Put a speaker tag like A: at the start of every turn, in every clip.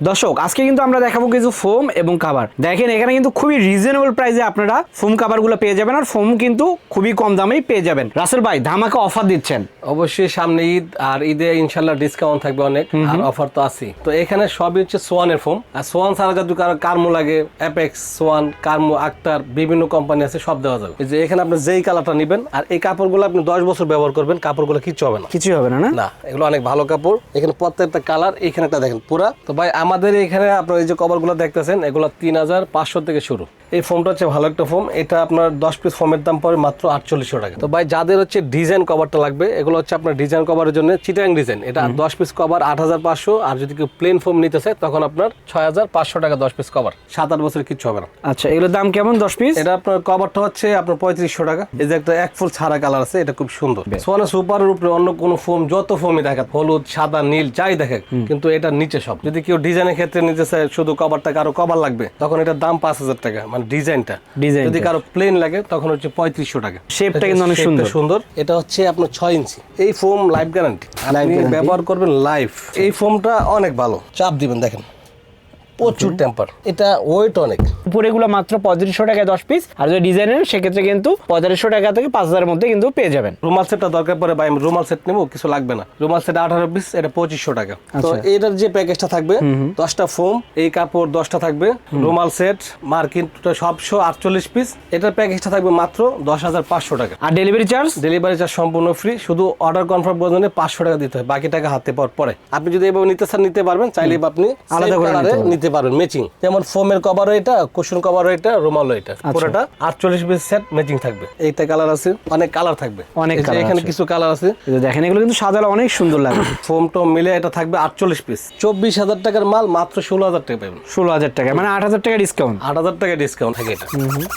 A: দর্শক আজকে কিন্তু আমরা দেখাবো কিছু ফোম এবং কাভার। দেখেন এখানে কিন্তু খুবই রিজনেবল প্রাইসে আপনারা ফোম কাভারগুলো পেয়ে যাবেন, আর ফোম কিন্তু খুবই কম দামেই পেয়ে যাবেন। রাসেল ভাই ধামাকা অফার দিচ্ছেন।
B: অবশ্যই সামনে ঈদ, আর ঈদে ইনশাল্লাহ ডিসকাউন্ট থাকবে অনেক, আর অফার তো আছেই। তো এখানে সবই হচ্ছে সোয়ানের ফোম, আর সোয়ান ছাড়া যদি কারো কার্মো লাগে, অ্যাপেক্স, সোয়ান, কার্মো, আক্তার, বিভিন্ন কোম্পানি আছে, সব দেওয়া যাবে। এই যে এখানে আপনি যেই কালারটা নেবেন, আর এই কাপড়গুলো আপনি 10 বছর ব্যবহার করবেন, কাপড়গুলো কিচ্ছু হবে না,
A: কিছুই হবে না।
B: না এগুলো অনেক ভালো কাপড়। এখানে প্রত্যেকটা কালার, এখানে একটা দেখেন পুরা। তো ভাই আমাদের এখানে আপনার এই যে কভারগুলো দেখতেছেন, এগুলো 3500 থেকে শুরু। এই ফোমটা হচ্ছে ভালো একটা ফোম, এটা আপনার 10 পিস ফোমের দাম পড়ে মাত্র 4800 টাকা। তো ভাই যাদের হচ্ছে ডিজাইন কভারটা লাগবে, এগুলো হচ্ছে আপনার ডিজাইন কভারের জন্য চিটাং ডিজাইন, এটা 10 পিস কভার 8500। আর যদি কেউ প্লেন ফোম নিতে চায় তখন আপনার 6500 টাকা 10 পিস কভার, 7-8 বছরের কিচ্ছু হবে না।
A: আচ্ছা, এগুলোর দাম কেমন 10 পিস?
B: এটা আপনার কভারটা হচ্ছে আপনার 3500 টাকা। এই যে একটা এক ফুল ছাড়া কালার আছে, এটা খুব সুন্দর। সোয়ানা সুপারের উপরে অন্য কোনো ফোম, যত ফোমই দেখা, হলুদ, সাদা, নীল, যাই দেখে, কিন্তু এটা নিচে সব। যদি কেউ ডিজাইনের ক্ষেত্রে নিতে চায়, শুধু কভারটা কারো কভার লাগবে, তখন এটার দাম 5000 টাকা, মানে ডিজাইনটা। যদি কারো প্লেন লাগে তখন হচ্ছে 3500 টাকা।
A: শেপটা কিন্তু অনেক
B: সুন্দর। এটা হচ্ছে আপনার 6 ইঞ্চি। এই ফোম লাইফ গ্যারান্টি, আপনি ব্যবহার করবেন লাইফ। এই ফোমটা অনেক ভালো, চাপ দিবেন দেখেন প্রচুর টেম্পার, এটা ওয়েট অনেক।
A: উপরে এগুলো মাত্র 3500 টাকায় 10 পিস, আর যদি ডিজাইনের সেক্ষেত্রে কিন্তু 4500 টাকা থেকে 5000 এর মধ্যে কিন্তু পেয়ে যাবেন।
B: রুমাল সেটটা দরকার পড়ে ভাই, আমি রুমাল সেট নেবো, কিছু লাগবে না। রুমাল সেট 18 পিস, এটা 2500 টাকা। তো এটার যে প্যাকেজটা থাকবে, 10টা ফোম, এই কাপড় 10টা থাকবে, রুমাল সেট, মার্কিন সব 48 পিস, এটার প্যাকেজটা থাকবে মাত্র 10500 টাকা।
A: আর ডেলিভারি চার্জ
B: সম্পূর্ণ ফ্রি, শুধু অর্ডার কনফার্ম করার জন্য 500 টাকা দিতে হয়, বাকি টাকা হাতে পাওয়ার পরে। আপনি যদি এভাবে নিতে চান নিতে পারবেন, চাইলে আপনি আলাদা করে নিতে পারবেন ম্যাচিং। যেমন ফোমের কভারও এটা, কুশন কভারও এটা, রুমালও এটা, পুরোটা 48 পিস সেট ম্যাচিং থাকবে। এইটা কালার আছে, অনেক কালার থাকবে,
A: অনেক কালার,
B: এখানে কিছু কালার আছে।
A: দেখেন এগুলো কিন্তু সাজালে অনেক সুন্দর লাগে।
B: ফোমটো মিলে এটা থাকবে 48 পিস, 24000 টাকার মাল মাত্র 16000 টাকা পাবেন।
A: 16000 টাকা, মানে 8000 টাকা ডিসকাউন্ট।
B: 8000 টাকা ডিসকাউন্ট থাকে এটা।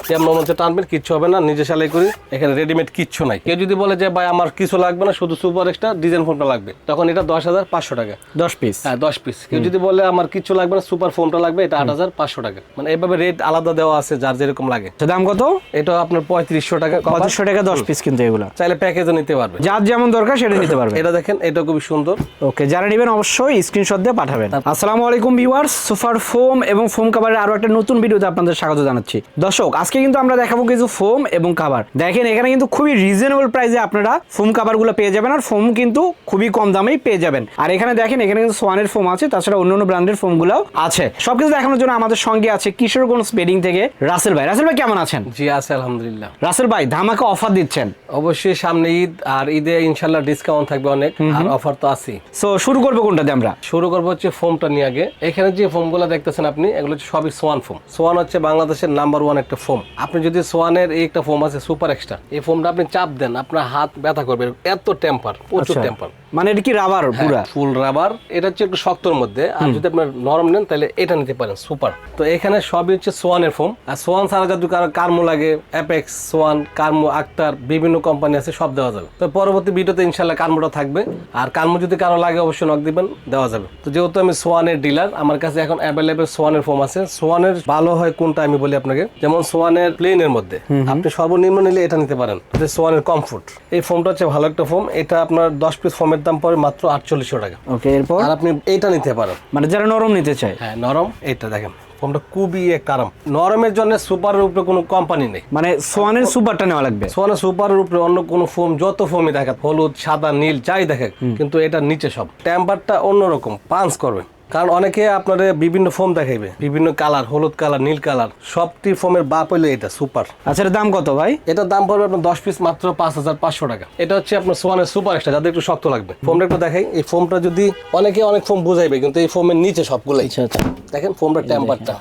B: যেমন মনে হচ্ছে টানবেন, কিচ্ছু হবে না, নিজে সেলাই করি, এখানে রেডিমেড কিচ্ছু নাই। কেউ যদি বলে যে ভাই আমার কিছু লাগবে না, শুধু সুপার এক্সট্রা ডিজাইন ফোমটা লাগবে, তখন এটা 10500 টাকা 10 পিস। হ্যাঁ 10 পিস। কেউ যদি বলে আমার কিছু লাগবে না, সুপার ফোমটা লাগবে, এটা 8500 টাকা। মানে এইভাবে রেট আলাদা দেওয়া আছে, যার যেরকম লাগে।
A: দাম কত?
B: এটা আপনার 3500 টাকা,
A: 3500 টাকা 10 পিস, কিন্তু এগুলো
B: চাইলে প্যাকেজও নিতে পারবে,
A: যার যেমন দরকার সেটা নিতে পারবে।
B: এটা দেখেন, এটা খুবই সুন্দর।
A: ওকে, যারা নেবেন অবশ্যই স্ক্রিনশট দিয়ে পাঠাবেন। আসসালামু আলাইকুম ভিউয়ার্স, সুপার ফোম এবং ফোম কাভারের আরো একটা নতুন ভিডিওতে আপনাদের স্বাগত জানাচ্ছি। দর্শক আজকে কিন্তু আমরা দেখাবো কিছু ফোম এবং কাভার। দেখেন এখানে কিন্তু খুবই রিজনেবল প্রাইসে আপনারা ফোম কাভারগুলো পেয়ে যাবেন, আর ফোম কিন্তু খুবই কম দামেই পেয়ে যাবেন। আর এখানে দেখেন, এখানে কিন্তু সোয়ানের ফোম আছে, তাছাড়া অন্যান্য ব্র্যান্ডের ফোমগুলোও আছে। সবকিছু দেখানোর জন্য আমাদের সঙ্গে আছে কিশোরগঞ্জ বেডিং থেকে রাসেল ভাই। রাসেল ভাই কেমন আছেন?
B: জি আছে আলহামদুলিল্লাহ।
A: রাসেল ভাই ধামাকা অফার দিচ্ছেন।
B: অবশ্যই সামনে ঈদ, আর ঈদে ইনশাল্লাহ ডিসকাউন্ট থাকবে অনেক, আর অফার তো আছেই।
A: সো শুরু করবো কোনটা দিয়ে? আমরা
B: শুরু করবো হচ্ছে ফোমটা নিয়ে আগে। এখানে যে ফোমগুলো দেখতেছেন আপনি, এগুলো হচ্ছে সবই সোয়ান ফোম। সোয়ান হচ্ছে বাংলাদেশের নাম্বার 1 একটা ফোম। আপনি যদি সোয়ানের এই একটা ফোম আছে সুপার এক্সট্রা, এই ফোমটা আপনি চাপ দেন, আপনার হাত ব্যথা করবে, এত টেম্পার, প্রচুর টেম্পার।
A: মানে এটা কি রাবার? পুরা
B: ফুল রাবার। এটা হচ্ছে একটু শক্তর মধ্যে, আর যদি আপনার নরম নেন তাহলে এটা নিতে পারেন সুপার। তো এখানে সবই হচ্ছে সোয়ানের ফোম, আর সোয়ান ছাড়া যদি কারো কার্মো লাগে, অ্যাপেক্স, সোয়ান, কার্মো, আক্তার, বিভিন্ন কোম্পানি আছে, সব দেওয়া যাবে। তো পরবর্তী ভিডিওতে ইনশাল্লাহ কার্মোটা থাকবে, আর কার্মো যদি কারো লাগে অবশ্যই নক দিবেন, দেওয়া যাবে। তো যেহেতু আমি সোয়ানের ডিলার, আমার কাছে এখন অ্যাভেলেবেল সোয়ানের ফোম আছে। সোয়ানের ভালো হয় কোনটা আমি বলি আপনাকে, যেমন সোয়ানের প্লেনের মধ্যে আপনি সর্বনিম্ন নিলে এটা নিতে পারেন, সোয়ানের কমফোর্ট। এই ফোমটা হচ্ছে ভালো একটা ফোম, এটা আপনার 10 পিস ফোমের দাম পড়ে মাত্র 4800 টাকা।
A: ওকে, এরপর
B: আর আপনি এইটা নিতে পারেন,
A: মানে যারা নরম নিতে চায়।
B: হ্যাঁ নরম, এইটা দেখেন ফোমটা খুবই কারম। নরমের জন্য সুপারের উপরে কোনো কোম্পানি নেই,
A: মানে সোয়ানের সুপারটা নেওয়া লাগবে।
B: সোয়ানের সুপারের উপরে অন্য কোনো ফোম, যত ফোমই দেখা, হলুদ, সাদা, নীল, যাই দেখে, কিন্তু এটা নিচে সব। টেম্পারটা অন্যরকম পাঞ্চ করবে। কারণ অনেকে আপনার বিভিন্ন ফোম দেখাইবে, বিভিন্ন কালার, হলুদ কালার, নীল কালার, সবটি ফোমের বাপ হইলে এটা সুপার।
A: আচ্ছা, এর দাম কত ভাই?
B: এটার দাম পড়বে আপনার 10 পিস মাত্র 5500 টাকা। এটা হচ্ছে আপনার সোয়ানের সুপার এক্সট্রা, যাদের একটু শক্ত লাগবে। ফোমটা একটু দেখাই। এই ফোমটা যদি অনেকে অনেক ফোম বুঝাইবে, কিন্তু এই ফোমের নিচে সবগুলো।
A: আচ্ছা আচ্ছা,
B: দেখেন ফোমটার টেম্পারটা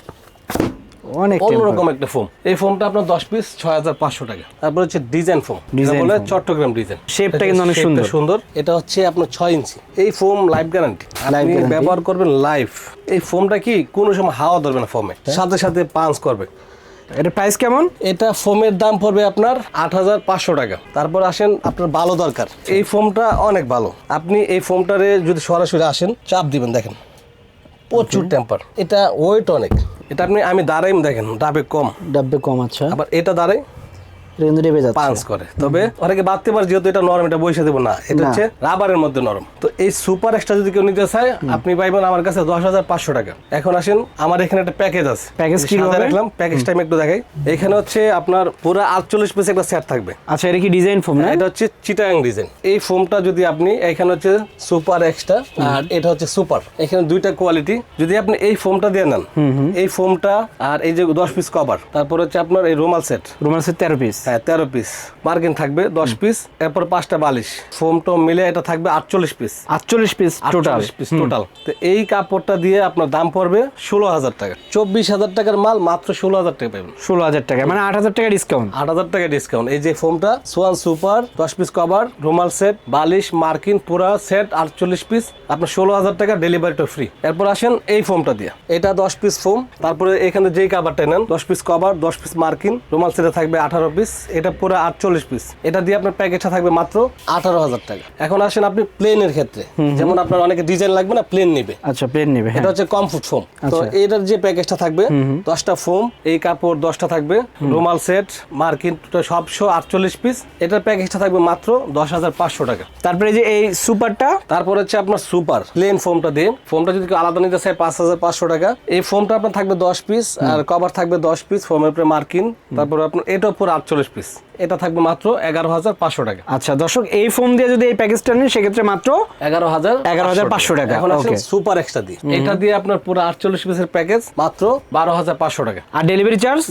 A: অনেক
B: অন্যরকম একটা ফোম। এই ফোমটা আপনার 10 পিস 6500 টাকা। তারপর হচ্ছে ডিজাইন ফোম, বলে চট্টগ্রাম ডিজাইন।
A: শেপটা কিন্তু অনেক সুন্দর।
B: এটা হচ্ছে আপনার 6 ইঞ্চি। এই ফোম লাইফ গ্যারান্টি, আপনি ব্যবহার করবেন লাইফ। এই ফোমটা কি কোনো সময় হাওয়া ধরবে না, ফোমে সাথে সাথে পাঞ্চ করবে।
A: এটা প্রাইস কেমন?
B: এটা ফোমের দাম পড়বে আপনার 8500 টাকা। তারপর আসেন আপনার ভালো দরকার, এই ফোমটা অনেক ভালো। আপনি এই ফোমটারে যদি সরাসরি আসেন, চাপ দিবেন, দেখেন প্রচুর টেম্পার, এটা ওয়েট অনেক। এটা আমি দাঁড়াই, দেখেন ডাবে কম।
A: আচ্ছা,
B: আবার এটা দাঁড়াই,
A: এটা কিন্তু রেবে যাচ্ছে।
B: পাঞ্চ করে, তবে অনেকে বাঁধতে পারে যেহেতু এটা নরম, এটা বসে দেবো না, এটা হচ্ছে রাবারের মধ্যে নরম। তো এই সুপার এক্সট্রা যদি কেউ নিতে চায় আপনি পাইবেন আমার কাছে 10,500 টাকা। এখন আসেন আমার এখানে একটা প্যাকেজ আছে,
A: প্যাকেজ কি
B: সাজায় রাখলাম, প্যাকেজটা আমি একটু দেখাই। এখানে হচ্ছে আপনার পুরো 48 পিস একটা সেট থাকবে।
A: আচ্ছা, এটা কি ডিজাইন ফোম না?
B: এটা হচ্ছে চিটাং ডিজাইন। এই ফোমটা যদি আপনি, এখানে হচ্ছে সুপার এক্সট্রা আর এটা হচ্ছে সুপার, এখানে দুইটা কোয়ালিটি। যদি আপনি এই ফোমটা দিয়ে নেন, এই ফোমটা আর এই যে 10 পিস কভার, তারপর হচ্ছে আপনার এই রুমাল সেট, 13 পিস, হ্যাঁ 13 পিস মার্কিন থাকবে 10 পিস, এরপর 5টা বালিশ, ফোমটা মিলে এটা থাকবে 48 পিস।
A: 48 piece total.
B: তো এই কাপড়টা দিয়ে আপনার দাম পড়বে 16,000 টাকা। 24,000 টাকার মাল মাত্র 16,000 টাকা পাবেন।
A: 16,000 টাকা মানে 8,000 টাকা ডিসকাউন্ট।
B: 8,000 টাকা ডিসকাউন্ট। এই যে ফোমটা সোয়ান সুপার 10 পিস কভার, রুমাল সেট, বালিশ, মার্কিন পুরা সেট 48 পিস, আপনার 16,000 টাকা, ডেলিভারিটা ফ্রি। এরপর আসেন এই ফোমটা দিয়ে, এটা 10 পিস ফোম, তারপরে এখানে যেই কাভারটা নেন 10 পিস কভার, 10 পিস মার্কিন, রুমাল সেটে থাকবে 18 পিস, এটা পুরো 48 পিস। এটা দিয়ে আপনার প্যাকেজটা থাকবে মাত্র 18,000 টাকা। এখন আসেন আপনি প্লেনের ক্ষেত্রে, যেমন আপনার অনেকে ডিজাইন লাগবে না, প্লেন নেবে।
A: আচ্ছা, প্লেন নেবে।
B: এটা হচ্ছে কমফোর্ট ফোম। তো এটার যে প্যাকেজটা থাকবে 10টা ফোম, এই কাপড় 10টা থাকবে, রুমাল সেট, মার্কিন সব 48 পিস, এটার প্যাকেজটা থাকবে মাত্র 10,500 টাকা।
A: তারপরে যে এই সুপারটা,
B: তারপর হচ্ছে আপনার সুপার প্লেন ফোমটা দিয়ে, ফোমটা যদি কেউ আলাদা নিতে চায় 5,500 টাকা। এই ফোমটা আপনার থাকবে 10 পিস আর কভার থাকবে 10 পিস, ফোমের উপরে মার্কিন, তারপর আপনার এটা পুরো 48 পিস, এটা থাকবে মাত্র 11,500 টাকা।
A: আচ্ছা দর্শক, এই ফোম দিয়ে যদি এই প্যাকেজটা নেন সেক্ষেত্রে মাত্র 11,500 টাকা।
B: এখন আসেন সুপার এক্সট্রা দিয়ে, এটা দিয়ে আপনার পুরো 48 পিসের প্যাকেজ মাত্র 12,500 টাকা।
A: আর ডেলিভারি চার্জ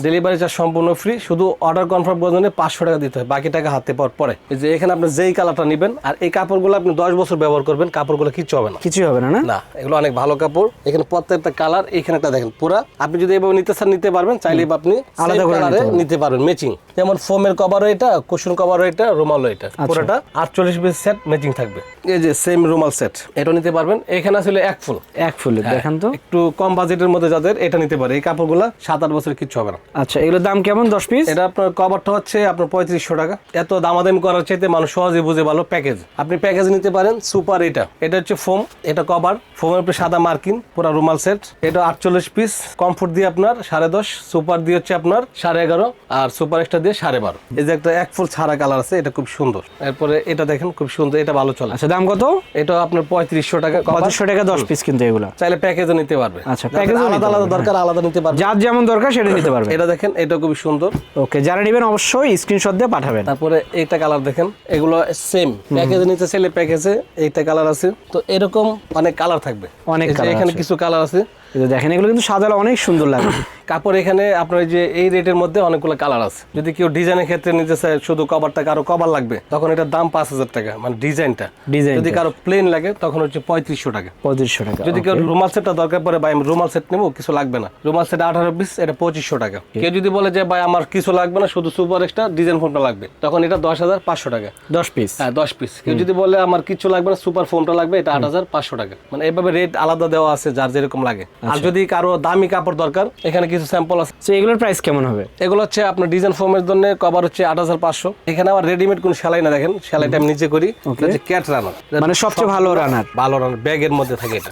B: সম্পূর্ণ ফ্রি, শুধু অর্ডার কনফার্ম করার জন্য 500 টাকা দিতে হয়, বাকি টাকা হাতে পাওয়ার পরে। এই যে এখানে আপনি যেই কালারটা নেবেন, আর এই কাপড়গুলো আপনি 10 বছর ব্যবহার করবেন, কাপড়গুলো কিচ্ছু হবে না,
A: কিছুই হবে না।
B: না, এগুলো অনেক ভালো কাপড়। এখানে প্রত্যেকটা কালার, এখানে একটা দেখেন পুরা, আপনি যদি এভাবে নিতে চান নিতে পারবেন, চাইলে আপনি আলাদা কালারে নিতে পারবেন ম্যাচিং। যেমন ফোমের কভারও এটা, কুশন কভারও এটা, রুমালও এটা, পুরোটা 48 পিস সেট ম্যাচিং থাকবে। এই যে সেম রুমাল সেট, এটা নিতে পারবেন। এখানে আসলে এক ফুল
A: দেখেন তো,
B: একটু কম বাজেটের মধ্যে যাদের, এটা নিতে পারে। এই কাপড়গুলো 7-8 বছরের কিচ্ছু হবে না।
A: আচ্ছা, এগুলোর দাম কেমন 10 পিস?
B: এটা আপনার কভারটা হচ্ছে আপনার 3500 টাকা। এত দামাদামি করার চাইতে মানুষ সহজে বুঝে ভালো প্যাকেজ, আপনি প্যাকেজ নিতে পারেন। সুপার এটা হচ্ছে ফোম, এটা কভার, ফোমের উপরে সাদা মার্কিন, পুরো রুমাল সেট, এটা 48 পিস, কমফোর্ট দিয়ে আপনার 10.5, সুপার দিয়ে হচ্ছে আপনার 11.5, আর সুপার এক্সট্রা দিয়ে 12.5। এই যে একটা এক ফুল ছাড়া কালার আছে, এটা খুব সুন্দর। এরপরে এটা দেখেন খুব সুন্দর, এটা ভালো চলে।
A: আচ্ছা, দাম কত?
B: এটা আপনার 3500 টাকা।
A: 3500 টাকা 10 পিস, কিন্তু এগুলো
B: চাইলে প্যাকেজও নিতে পারবে।
A: আচ্ছা, প্যাকেজ
B: আলাদা আলাদা দরকার আলাদা নিতে পারবে,
A: যার যেমন দরকার সেটা নিতে পারবে।
B: এটা দেখেন, এটা খুব সুন্দর।
A: ওকে, যারা নেবেন অবশ্যই স্ক্রিনশট দিয়ে পাঠাবেন।
B: তারপরে এইটা কালার দেখেন, এগুলো সেম প্যাকেজে নিতে চাইলে প্যাকেজে এইটা কালার আছে। তো এরকম অনেক কালার থাকবে,
A: অনেক কালার,
B: এখানে কিছু কালার আছে।
A: দেখেন, এগুলো কিন্তু সাজালে অনেক সুন্দর লাগে।
B: কাপড় এখানে আপনার যে এই রেটের মধ্যে অনেকগুলো কালার আছে। যদি কেউ ডিজাইনের ক্ষেত্রে নিতে চায়, শুধু কভারটা কারো কভার লাগবে, তখন এটার দাম 5,000 টাকা, মানে ডিজাইনটা। যদি কারো প্লেন লাগে তখন হচ্ছে 3500 টাকা।
A: 3500 টাকা।
B: যদি কেউ রুমাল সেটটা দরকার পড়ে, ভাই আমি রুমাল সেট নেবো, কিছু লাগবে না, রুমাল সেট 18 পিস, এটা 2500 টাকা। কেউ যদি বলে যে ভাই আমার কিছু লাগবে না, শুধু সুপার এক্সট্রা ডিজাইন ফোমটা লাগবে, তখন এটা 10,500 টাকা
A: 10 পিস।
B: হ্যাঁ 10 পিস। কেউ যদি বলে আমার কিছু লাগবে না, সুপার ফোমটা লাগবে, এটা 8,500 টাকা। মানে এইভাবে রেট আলাদা দেওয়া আছে, যার যেরকম লাগে। আর যদি কারো দামি কাপড় দরকার, এখানে কিছু স্যাম্পল আছে।
A: তো এগুলোর প্রাইস কেমন হবে?
B: এগুলো হচ্ছে আপনার ডিজাইন ফোমের জন্য কভার হচ্ছে 8,500। এখানে আমার রেডিমেড কোনো সেলাই না, দেখেন সেলাইটা আমি নিজে করি। ক্যাট রানার,
A: মানে সবচেয়ে ভালো রানার,
B: ব্যাগের মধ্যে থাকে এটা।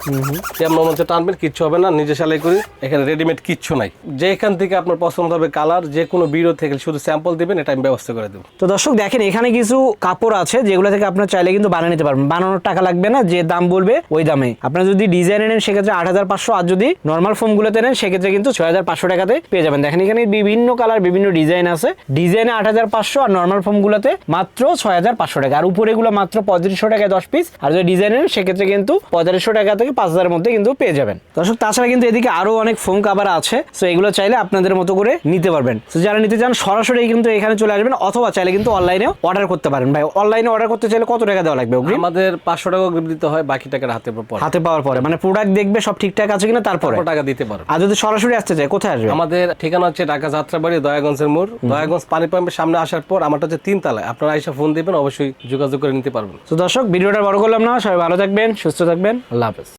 B: যেমন মধ্যে টানবেন, কিচ্ছু হবে না, নিজে সেলাই করি। এখানে রেডিমেড কিচ্ছু নাই। যে এখান থেকে আপনার পছন্দ হবে কালার, যে কোনো ভিডিও থেকে শুধু স্যাম্পল দিবেন, এটা আমি ব্যবস্থা করে দেবো।
A: তো দর্শক দেখেন, এখানে কিছু কাপড় আছে যেগুলো থেকে আপনার চাইলে কিন্তু বানিয়ে নিতে পারবেন। বানানোর টাকা লাগবে না, যে দাম বলবে ওই দামে। আপনারা যদি ডিজাইনে নেন সেক্ষেত্রে 8,500, আর যদি নর্মাল ফোমগুলোতে নেন সেক্ষেত্রে কিন্তু 6,500 টাকাতে পেয়ে যাবেন। দেখেন এখানে বিভিন্ন কালার, বিভিন্ন ডিজাইন আছে। ডিজাইনে 8,500 আর নর্মাল ফোমগুলোতে মাত্র 6,500 টাকা। আর উপরে এগুলো মাত্র 3500 টাকায় 10 পিস। আর যদি ডিজাইনে নেন সেক্ষেত্রে কিন্তু 4500 টাকা থেকে 5,000 এর মধ্যে কিন্তু পেয়ে যাবেন। দর্শক তাছাড়া কিন্তু এদিকে আরো অনেক ফোম কাভার আছে, সো এগুলো চাইলে আপনাদের মতো করে নিতে পারবেন। তো যারা নিতে চান সরাসরি কিন্তু এখানে চলে আসবেন, অথবা চাইলে কিন্তু অনলাইনে অর্ডার করতে পারেন। ভাই অনলাইনে অর্ডার করতে চাইলে কত টাকা দেওয়া লাগবে?
B: আমাদের 500 টাকা অগ্রিম দিতে হয়, বাকি টাকা হাতে
A: পাওয়ার পরে, মানে প্রোডাক্ট দেখবে সব ঠিকঠাক আছে কিনা, তারপরে
B: টাকা দিতে পারো।
A: আর যদি সরাসরি আসতে চায় কোথায় আসবে?
B: আমাদের ঠিকানা হচ্ছে ঢাকা যাত্রাবাড়ি, দয়াগঞ্জের মোড়, দয়াগঞ্জ পানি পাম্পের সামনে আসার পর আমারটা হচ্ছে 3 তলায়। আপনারা এসে ফোন দিবেন, অবশ্যই যোগাযোগ করে নিতে পারবেন।
A: তো দর্শক ভিডিওটা বড় করলাম না, সবাই ভালো থাকবেন, সুস্থ থাকবেন, আল্লাহ হাফেজ।